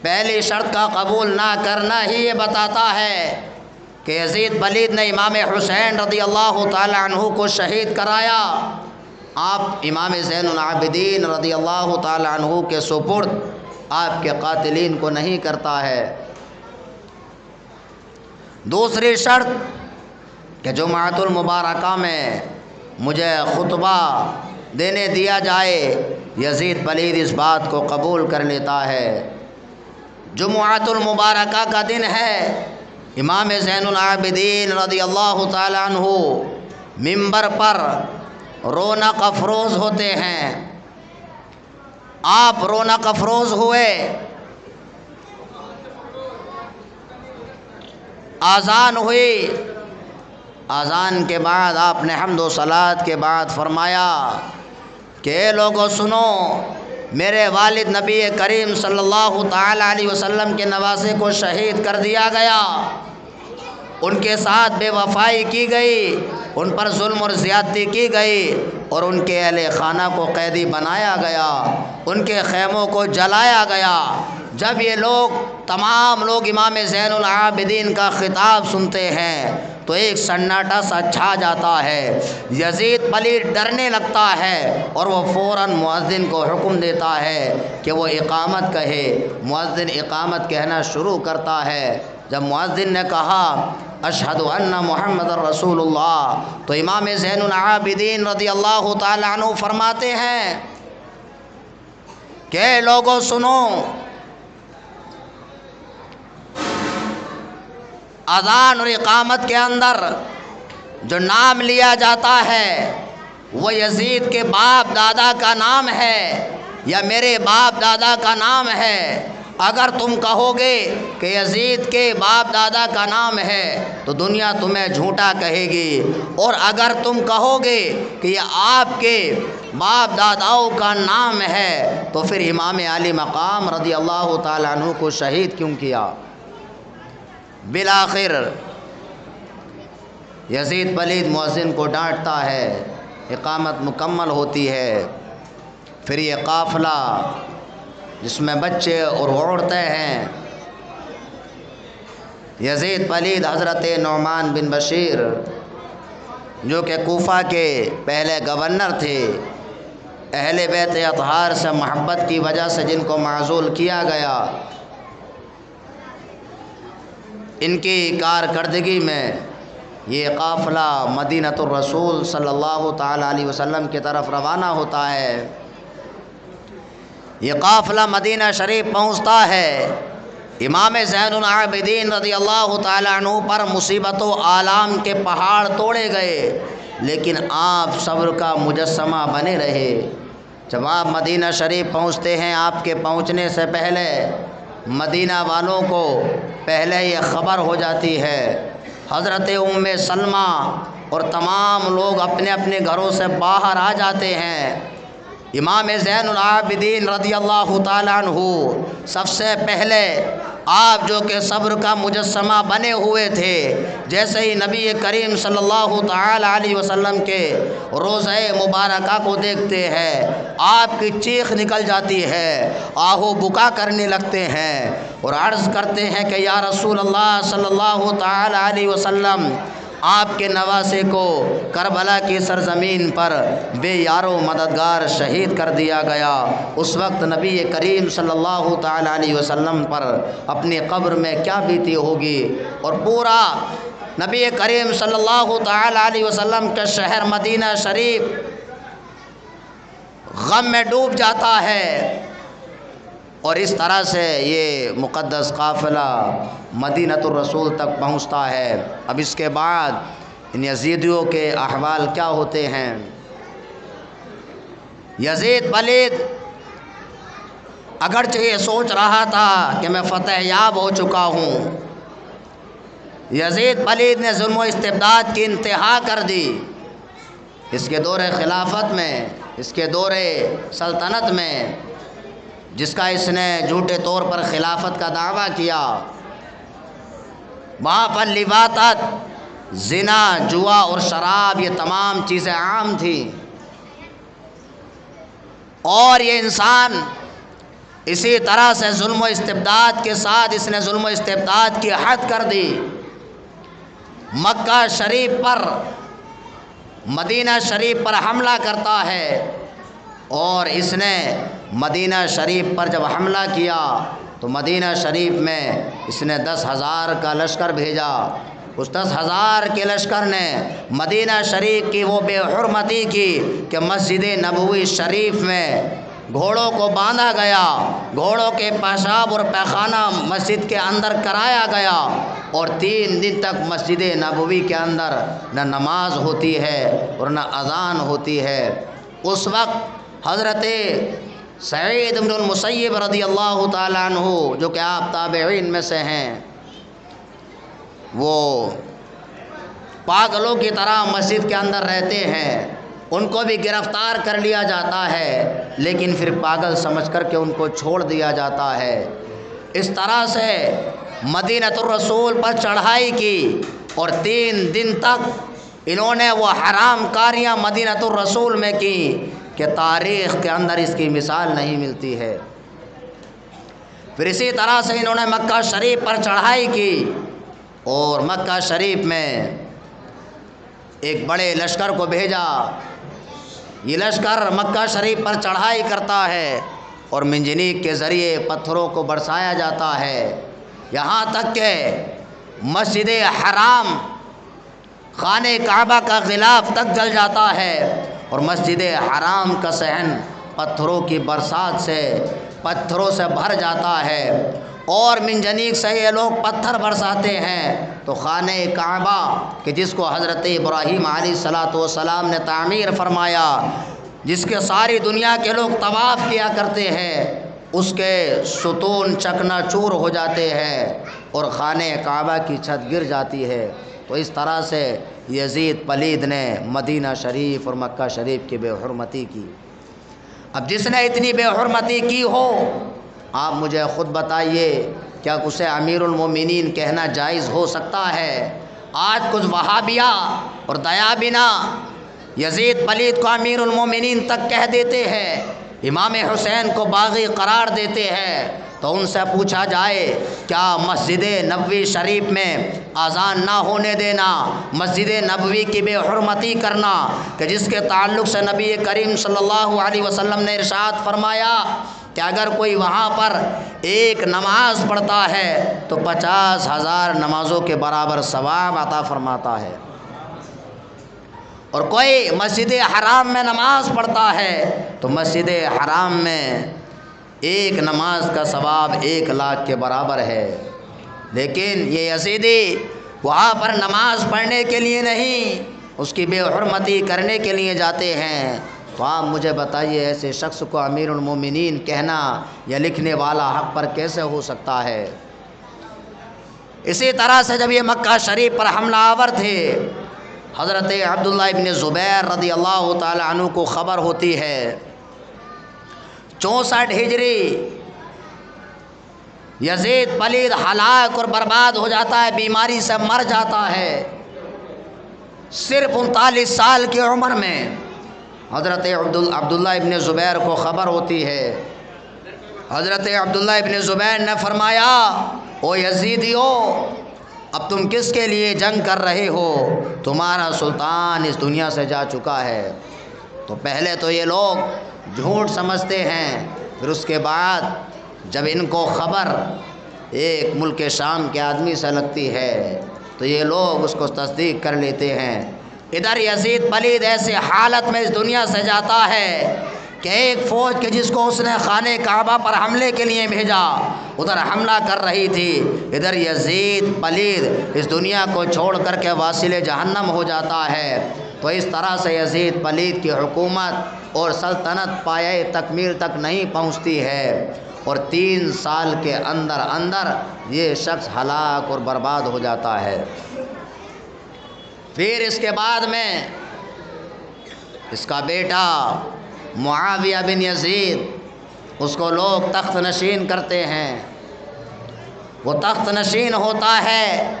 پہلی شرط کا قبول نہ کرنا ہی یہ بتاتا ہے کہ یزید پلید نے امام حسین رضی اللہ تعالی عنہ کو شہید کرایا۔ آپ امام زین العابدین رضی اللہ تعالی عنہ کے سپرد آپ کے قاتلین کو نہیں کرتا ہے۔ دوسری شرط کہ جمعۃ المبارکہ میں مجھے خطبہ دینے دیا جائے، یزید پلید اس بات کو قبول کر لیتا ہے۔ جمعۃ المبارکہ کا دن ہے، امام زین العابدین رضی اللہ تعالی عنہ منبر پر رونق افروز ہوتے ہیں۔ آپ رونق افروز ہوئے، آذان ہوئی، آذان کے بعد آپ نے حمد و صلات کے بعد فرمایا کہ اے لوگو سنو، میرے والد نبی کریم صلی اللہ تعالی علیہ وسلم کے نواسے کو شہید کر دیا گیا، ان کے ساتھ بے وفائی کی گئی، ان پر ظلم اور زیادتی کی گئی، اور ان کے اہل خانہ کو قیدی بنایا گیا، ان کے خیموں کو جلایا گیا۔ جب یہ لوگ تمام لوگ امام زین العابدین کا خطاب سنتے ہیں تو ایک سناٹا سا چھا جاتا ہے۔ یزید پلید ڈرنے لگتا ہے اور وہ فوراً مؤذن کو حکم دیتا ہے کہ وہ اقامت کہے۔ مؤذن اقامت کہنا شروع کرتا ہے۔ جب مؤذن نے کہا اشہد ان محمد رسول اللہ، تو امام زین العابدین رضی اللہ تعالی عنہ فرماتے ہیں کہ اے لوگو سنو، اذان اور اقامت کے اندر جو نام لیا جاتا ہے وہ یزید کے باپ دادا کا نام ہے یا میرے باپ دادا کا نام ہے، اگر تم کہو گے کہ یزید کے باپ دادا کا نام ہے تو دنیا تمہیں جھوٹا کہے گی، اور اگر تم کہو گے کہ یہ آپ کے باپ داداؤں کا نام ہے تو پھر امام علی مقام رضی اللہ تعالیٰ عنہ کو شہید کیوں کیا؟ بالآخر یزید پلید مؤذن کو ڈانٹتا ہے، اقامت مکمل ہوتی ہے، پھر یہ قافلہ جس میں بچے اور عورتیں ہیں، یزید پلید حضرت نعمان بن بشیر جو کہ کوفہ کے پہلے گورنر تھے، اہل بیت اطہار سے محبت کی وجہ سے جن کو معزول کیا گیا، ان کی کارکردگی میں یہ قافلہ مدینۃ الرسول صلی اللہ تعالیٰ علیہ وسلم کی طرف روانہ ہوتا ہے۔ یہ قافلہ مدینہ شریف پہنچتا ہے، امام زین العابدین رضی اللہ تعالیٰ عنہ پر مصیبت و آلام کے پہاڑ توڑے گئے، لیکن آپ صبر کا مجسمہ بنے رہے۔ جب آپ مدینہ شریف پہنچتے ہیں، آپ کے پہنچنے سے پہلے مدینہ والوں کو پہلے یہ خبر ہو جاتی ہے، حضرت ام سلمہ اور تمام لوگ اپنے اپنے گھروں سے باہر آ جاتے ہیں۔ امام زین العابدین رضی اللہ تعالیٰ عنہ سب سے پہلے آپ جو کہ صبر کا مجسمہ بنے ہوئے تھے، جیسے ہی نبی کریم صلی اللہ تعالیٰ علیہ وسلم کے روضہ مبارکہ کو دیکھتے ہیں، آپ کی چیخ نکل جاتی ہے، آہو بکا کرنے لگتے ہیں اور عرض کرتے ہیں کہ یا رسول اللہ صلی اللہ تعالیٰ علیہ وسلم، آپ کے نواسے کو کربلا کی سرزمین پر بے یار و مددگار شہید کر دیا گیا۔ اس وقت نبی کریم صلی اللہ تعالیٰ علیہ وسلم پر اپنی قبر میں کیا بیتی ہوگی، اور پورا نبی کریم صلی اللہ تعالیٰ علیہ وسلم کے شہر مدینہ شریف غم میں ڈوب جاتا ہے۔ اور اس طرح سے یہ مقدس قافلہ مدینۃ الرسول تک پہنچتا ہے۔ اب اس کے بعد ان یزیدیوں کے احوال کیا ہوتے ہیں؟ یزید پلید اگرچہ یہ سوچ رہا تھا کہ میں فتح یاب ہو چکا ہوں، یزید پلید نے ظلم و استبداد کی انتہا کر دی۔ اس کے دور خلافت میں، اس کے دور سلطنت میں، جس کا اس نے جھوٹے طور پر خلافت کا دعویٰ کیا، وہاں پر لواطت، زنا، جوا اور شراب یہ تمام چیزیں عام تھیں، اور یہ انسان اسی طرح سے ظلم و استبداد کے ساتھ اس نے ظلم و استبداد کی حد کر دی۔ مکہ شریف پر، مدینہ شریف پر حملہ کرتا ہے، اور اس نے مدینہ شریف پر جب حملہ کیا تو مدینہ شریف میں اس نے 10,000 کا لشکر بھیجا۔ اس 10,000 کے لشکر نے مدینہ شریف کی وہ بے حرمتی کی کہ مسجد نبوی شریف میں گھوڑوں کو باندھا گیا، گھوڑوں کے پیشاب اور پیخانہ مسجد کے اندر کرایا گیا، اور 3 دن تک مسجد نبوی کے اندر نہ نماز ہوتی ہے اور نہ اذان ہوتی ہے۔ اس وقت حضرت سعید بن المسیب رضی اللہ تعالیٰ عنہ جو کہ آپ تابعین میں سے ہیں، وہ پاگلوں کی طرح مسجد کے اندر رہتے ہیں، ان کو بھی گرفتار کر لیا جاتا ہے، لیکن پھر پاگل سمجھ کر کے ان کو چھوڑ دیا جاتا ہے۔ اس طرح سے مدینۃ الرسول پر چڑھائی کی، اور 3 دن تک انہوں نے وہ حرام کاریاں مدینۃ الرسول میں کی کہ تاریخ کے اندر اس کی مثال نہیں ملتی ہے۔ پھر اسی طرح سے انہوں نے مکہ شریف پر چڑھائی کی، اور مکہ شریف میں ایک بڑے لشکر کو بھیجا۔ یہ لشکر مکہ شریف پر چڑھائی کرتا ہے، اور منجنیق کے ذریعے پتھروں کو برسایا جاتا ہے، یہاں تک کہ مسجد حرام، خانہ کعبہ کا غلاف تک جل جاتا ہے، اور مسجد حرام کا صحن پتھروں کی برسات سے، پتھروں سے بھر جاتا ہے، اور منجنیق سے یہ لوگ پتھر برساتے ہیں تو خانہ کعبہ کہ جس کو حضرت ابراہیم علیہ السلام نے تعمیر فرمایا، جس کے ساری دنیا کے لوگ طواف کیا کرتے ہیں، اس کے ستون چکنا چور ہو جاتے ہیں اور خانہ کعبہ کی چھت گر جاتی ہے۔ تو اس طرح سے یزید پلید نے مدینہ شریف اور مکہ شریف کی بے حرمتی کی۔ اب جس نے اتنی بے حرمتی کی ہو، آپ مجھے خود بتائیے کیا اسے امیر المومنین کہنا جائز ہو سکتا ہے؟ آج کچھ وہابیہ اور دیابنا یزید پلید کو امیر المومنین تک کہہ دیتے ہیں، امام حسین کو باغی قرار دیتے ہیں۔ تو ان سے پوچھا جائے کیا مسجد نبوی شریف میں اذان نہ ہونے دینا، مسجد نبوی کی بے حرمتی کرنا، کہ جس کے تعلق سے نبی کریم صلی اللہ علیہ وسلم نے ارشاد فرمایا کہ اگر کوئی وہاں پر ایک نماز پڑھتا ہے تو 50,000 نمازوں کے برابر ثواب عطا فرماتا ہے، اور کوئی مسجد حرام میں نماز پڑھتا ہے تو مسجد حرام میں ایک نماز کا ثواب 1,00,000 کے برابر ہے۔ لیکن یہ یزیدی وہاں پر نماز پڑھنے کے لیے نہیں، اس کی بے حرمتی کرنے کے لیے جاتے ہیں۔ تو آپ مجھے بتائیے ایسے شخص کو امیر المومنین کہنا یا لکھنے والا حق پر کیسے ہو سکتا ہے؟ اسی طرح سے جب یہ مکہ شریف پر حملہ آور تھے، حضرت عبداللہ ابن زبیر رضی اللہ تعالی عنہ کو خبر ہوتی ہے 64 ہجری یزید پلید ہلاک اور برباد ہو جاتا ہے، بیماری سے مر جاتا ہے۔ صرف 39 سال کی عمر میں حضرت عبداللہ ابن زبیر کو خبر ہوتی ہے۔ حضرت عبداللہ ابن زبیر نے فرمایا، او یزیدیو، اب تم کس کے لیے جنگ کر رہے ہو؟ تمہارا سلطان اس دنیا سے جا چکا ہے۔ تو پہلے تو یہ لوگ جھوٹ سمجھتے ہیں، پھر اس کے بعد جب ان کو خبر ایک ملک شام کے آدمی سے لگتی ہے تو یہ لوگ اس کو تصدیق کر لیتے ہیں۔ ادھر یزید پلید ایسے حالت میں اس دنیا سے جاتا ہے کہ ایک فوج کے جس کو اس نے خانہ کعبہ پر حملے کے لیے بھیجا ادھر حملہ کر رہی تھی، ادھر یزید پلید اس دنیا کو چھوڑ کر کے واصل جہنم ہو جاتا ہے۔ تو اس طرح سے یزید پلید کی حکومت اور سلطنت پایۂ تکمیل تک نہیں پہنچتی ہے، اور 3 سال کے اندر اندر یہ شخص ہلاک اور برباد ہو جاتا ہے۔ پھر اس کے بعد میں اس کا بیٹا معاویہ بن یزید، اس کو لوگ تخت نشین کرتے ہیں۔ وہ تخت نشین ہوتا ہے،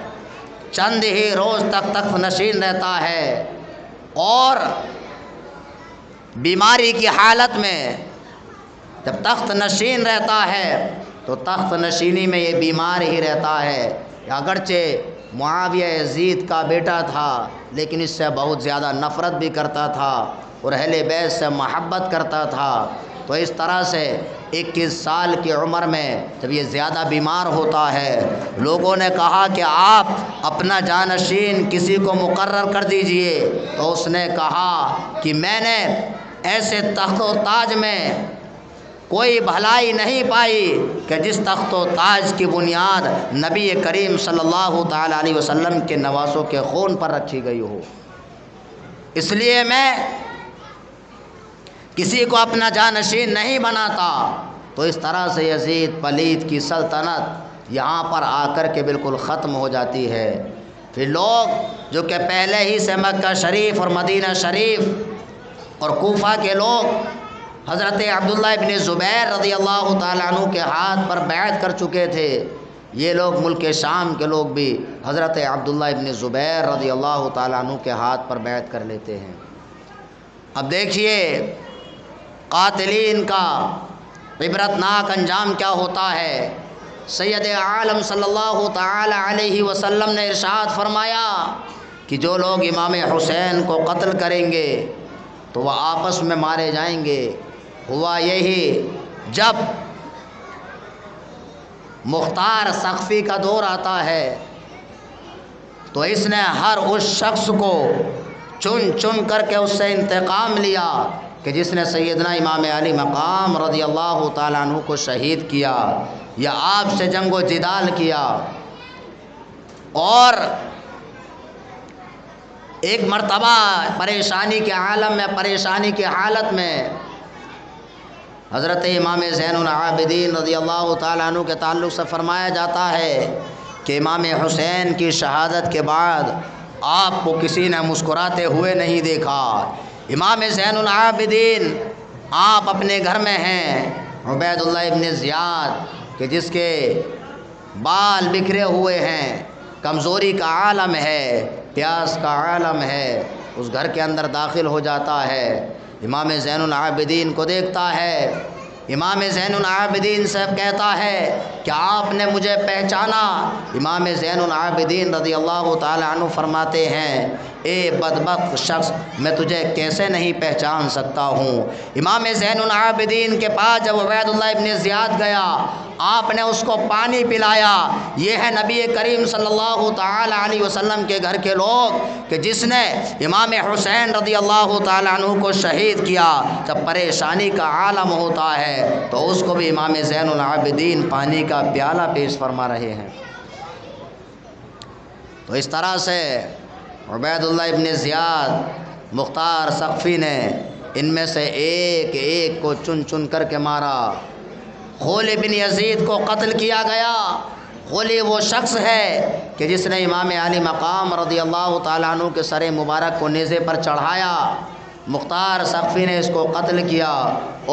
چند ہی روز تک تخت نشین رہتا ہے، اور بیماری کی حالت میں جب تخت نشین رہتا ہے تو تخت نشینی میں یہ بیمار ہی رہتا ہے۔ اگرچہ معاویہ یزید کا بیٹا تھا لیکن اس سے بہت زیادہ نفرت بھی کرتا تھا اور اہل بیت سے محبت کرتا تھا۔ تو اس طرح سے 21 سال کی عمر میں جب یہ زیادہ بیمار ہوتا ہے، لوگوں نے کہا کہ آپ اپنا جانشین کسی کو مقرر کر دیجئے۔ تو اس نے کہا کہ میں نے ایسے تخت و تاج میں کوئی بھلائی نہیں پائی کہ جس تخت و تاج کی بنیاد نبی کریم صلی اللہ تعالی علیہ وسلم کے نواسوں کے خون پر رکھی گئی ہو، اس لیے میں کسی کو اپنا جانشین نہیں بناتا۔ تو اس طرح سے یزید پلید کی سلطنت یہاں پر آ کر کے بالکل ختم ہو جاتی ہے۔ پھر لوگ جو کہ پہلے ہی سے مکہ شریف اور مدینہ شریف اور کوفہ کے لوگ حضرت عبداللہ ابن زبیر رضی اللہ تعالیٰ عنہ کے ہاتھ پر بیعت کر چکے تھے، یہ لوگ ملک شام کے لوگ بھی حضرت عبداللہ ابن زبیر رضی اللہ تعالیٰ عنہ کے ہاتھ پر بیعت کر لیتے ہیں۔ اب دیکھیے قاتلین کا عبرتناک انجام کیا ہوتا ہے۔ سید عالم صلی اللہ تعالی علیہ وسلم نے ارشاد فرمایا کہ جو لوگ امام حسین کو قتل کریں گے تو وہ آپس میں مارے جائیں گے۔ ہوا یہی جب مختار سقفی کا دور آتا ہے تو اس نے ہر اس شخص کو چن چن کر کے اس سے انتقام لیا کہ جس نے سیدنا امام علی مقام رضی اللہ تعالیٰ عنہ کو شہید کیا یا آپ سے جنگ و جدال کیا۔ اور ایک مرتبہ پریشانی کے عالم میں، پریشانی کی حالت میں حضرت امام زین العابدین رضی اللہ تعالیٰ عنہ کے تعلق سے فرمایا جاتا ہے کہ امام حسین کی شہادت کے بعد آپ کو کسی نے مسکراتے ہوئے نہیں دیکھا۔ امام زین العابدین آپ اپنے گھر میں ہیں، عبید اللہ ابن زیاد کہ جس کے بال بکھرے ہوئے ہیں، کمزوری کا عالم ہے، پیاس کا عالم ہے، اس گھر کے اندر داخل ہو جاتا ہے، امام زین العابدین کو دیکھتا ہے، امام زین العابدین سے کہتا ہے کہ آپ نے مجھے پہچانا؟ امام زین العابدین رضی اللہ تعالیٰ عنہ فرماتے ہیں اے بدبخت شخص، میں تجھے کیسے نہیں پہچان سکتا ہوں۔ امام زین العابدین کے پاس جب عبید اللہ ابن زیاد گیا، آپ نے اس کو پانی پلایا۔ یہ ہے نبی کریم صلی اللہ تعالیٰ علیہ وسلم کے گھر کے لوگ کہ جس نے امام حسین رضی اللہ تعالیٰ عنہ کو شہید کیا۔ جب پریشانی کا عالم ہوتا ہے تو اس کو بھی امام زین العابدین پانی کا پیالہ پیش فرما رہے ہیں۔ تو اس طرح سے عبید اللہ ابن زیاد مختار ثقفی نے ان میں سے ایک ایک کو چن چن کر کے مارا۔ خولی بن یزید کو قتل کیا گیا۔ خولی وہ شخص ہے کہ جس نے امام علی مقام رضی اللہ تعالیٰ عنہ کے سر مبارک کو نیزے پر چڑھایا۔ مختار ثقفی نے اس کو قتل کیا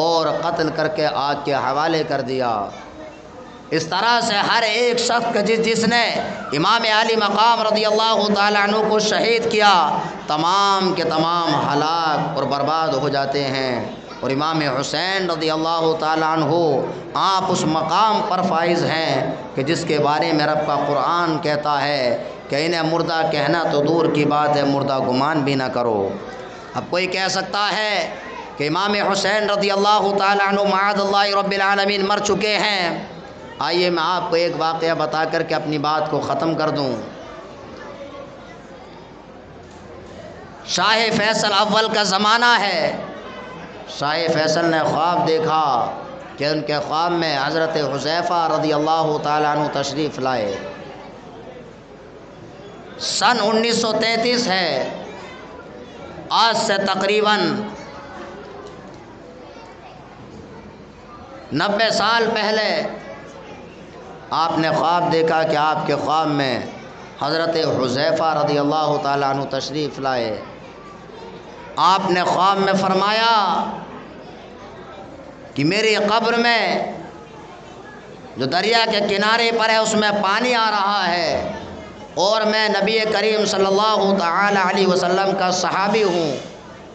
اور قتل کر کے آگ کے حوالے کر دیا۔ اس طرح سے ہر ایک شخص جس نے امام علی مقام رضی اللہ تعالیٰ عنہ کو شہید کیا، تمام کے تمام ہلاک اور برباد ہو جاتے ہیں۔ اور امام حسین رضی اللہ تعالیٰ عنہ آپ اس مقام پر فائز ہیں کہ جس کے بارے میں رب کا قرآن کہتا ہے کہ انہیں مردہ کہنا تو دور کی بات ہے، مردہ گمان بھی نہ کرو۔ اب کوئی کہہ سکتا ہے کہ امام حسین رضی اللہ تعالیٰ عنہ معاذ اللہ رب العالمین مر چکے ہیں۔ آئیے میں آپ کو ایک واقعہ بتا کر کے اپنی بات کو ختم کر دوں۔ شاہ فیصل اول کا زمانہ ہے۔ شاہ فیصل نے خواب دیکھا کہ ان کے خواب میں حضرت حذیفہ رضی اللہ تعالیٰ عنہ تشریف لائے۔ سن 1933 ہے، آج سے تقریباً 90 سال پہلے آپ نے خواب دیکھا کہ آپ کے خواب میں حضرت حذیفہ رضی اللہ تعالیٰ عنہ تشریف لائے۔ آپ نے خواب میں فرمایا کہ میری قبر میں جو دریا کے کنارے پر ہے اس میں پانی آ رہا ہے اور میں نبی کریم صلی اللہ تعالیٰ علیہ وسلم کا صحابی ہوں،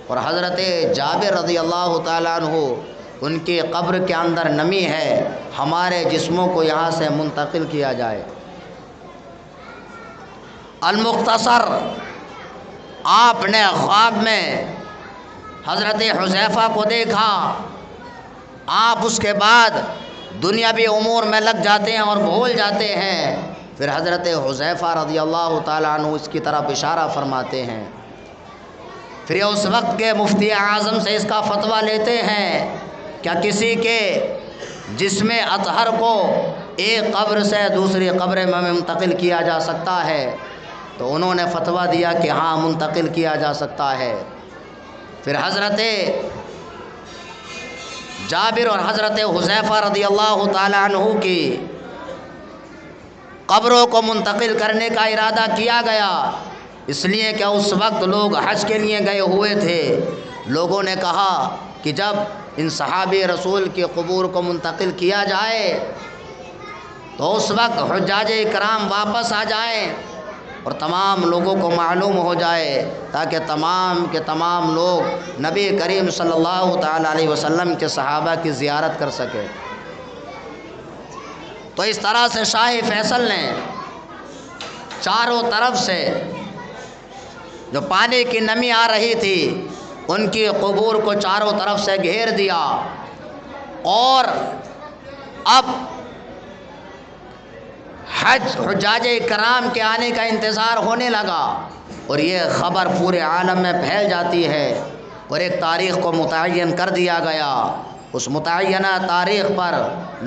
اور حضرت جابر رضی اللہ تعالیٰ عنہ ان کی قبر کے اندر نمی ہے، ہمارے جسموں کو یہاں سے منتقل کیا جائے۔ المختصر، آپ نے خواب میں حضرت حذیفہ کو دیکھا۔ آپ اس کے بعد دنیاوی امور میں لگ جاتے ہیں اور بھول جاتے ہیں۔ پھر حضرت حذیفہ رضی اللہ تعالیٰ عنہ اس کی طرف اشارہ فرماتے ہیں۔ پھر یہ اس وقت کے مفتی اعظم سے اس کا فتویٰ لیتے ہیں، کیا کسی کے جسم اطہر کو ایک قبر سے دوسری قبر میں منتقل کیا جا سکتا ہے؟ تو انہوں نے فتویٰ دیا کہ ہاں منتقل کیا جا سکتا ہے۔ پھر حضرت جابر اور حضرت حذیفہ رضی اللہ تعالیٰ عنہ کی قبروں کو منتقل کرنے کا ارادہ کیا گیا، اس لیے کہ اس وقت لوگ حج کے لیے گئے ہوئے تھے۔ لوگوں نے کہا کہ جب ان صحابی رسول کی قبور کو منتقل کیا جائے تو اس وقت حجاج کرام واپس آ جائیں اور تمام لوگوں کو معلوم ہو جائے، تاکہ تمام کے تمام لوگ نبی کریم صلی اللہ تعالیٰ علیہ وسلم کے صحابہ کی زیارت کر سکے۔ تو اس طرح سے شاہ فیصل نے چاروں طرف سے جو پانی کی نمی آ رہی تھی ان کی قبور کو چاروں طرف سے گھیر دیا، اور اب حجاج کرام کے آنے کا انتظار ہونے لگا، اور یہ خبر پورے عالم میں پھیل جاتی ہے، اور ایک تاریخ کو متعین کر دیا گیا۔ اس متعینہ تاریخ پر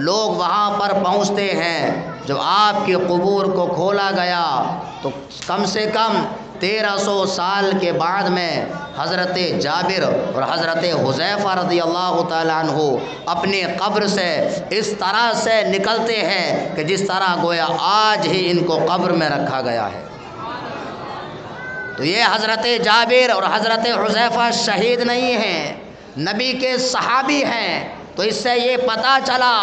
لوگ وہاں پر پہنچتے ہیں۔ جب آپ کی قبور کو کھولا گیا تو کم سے کم 1300 سال کے بعد میں حضرت جابر اور حضرت حذیفہ رضی اللہ تعالیٰ عنہ اپنی قبر سے اس طرح سے نکلتے ہیں کہ جس طرح گویا آج ہی ان کو قبر میں رکھا گیا ہے۔ تو یہ حضرت جابر اور حضرت حذیفہ شہید نہیں ہیں، نبی کے صحابی ہیں۔ تو اس سے یہ پتہ چلا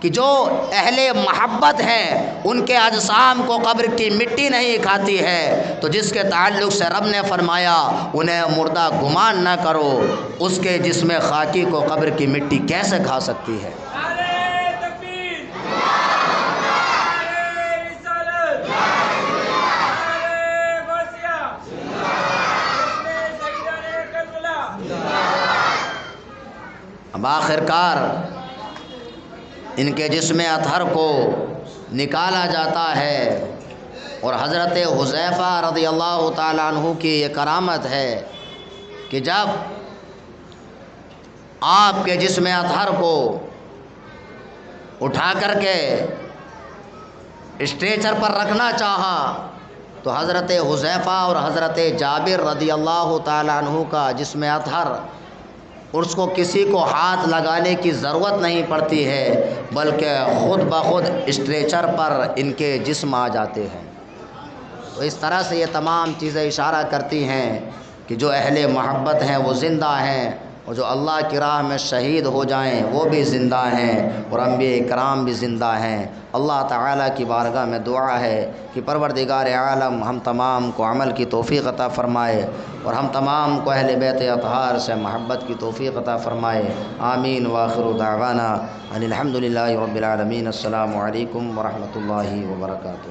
کہ جو اہل محبت ہیں ان کے اجسام کو قبر کی مٹی نہیں کھاتی ہے، تو جس کے تعلق سے رب نے فرمایا انہیں مردہ گمان نہ کرو، اس کے جسم خاکی کو قبر کی مٹی کیسے کھا سکتی ہے؟ اب آخرکار ان کے جسم اطہر کو نکالا جاتا ہے، اور حضرت حذیفہ رضی اللہ تعالیٰ عنہ کی یہ کرامت ہے کہ جب آپ کے جسم اطہر کو اٹھا کر کے اسٹریچر پر رکھنا چاہا تو حضرت حذیفہ اور حضرت جابر رضی اللہ تعالیٰ عنہ کا جسم اطہر، اس کو کسی کو ہاتھ لگانے کی ضرورت نہیں پڑتی ہے، بلکہ خود بخود اسٹریچر پر ان کے جسم آ جاتے ہیں۔ تو اس طرح سے یہ تمام چیزیں اشارہ کرتی ہیں کہ جو اہل محبت ہیں وہ زندہ ہیں، اور جو اللہ کی راہ میں شہید ہو جائیں وہ بھی زندہ ہیں، اور انبیاء کرام بھی زندہ ہیں۔ اللہ تعالیٰ کی بارگاہ میں دعا ہے کہ پروردگار عالم ہم تمام کو عمل کی توفیق عطا فرمائے، اور ہم تمام کو اہل بیت اطہار سے محبت کی توفیق عطا فرمائے۔ آمین وآخر دعوانا ان الحمد للہ رب العالمین۔ السلام علیکم ورحمۃ اللہ وبرکاتہ۔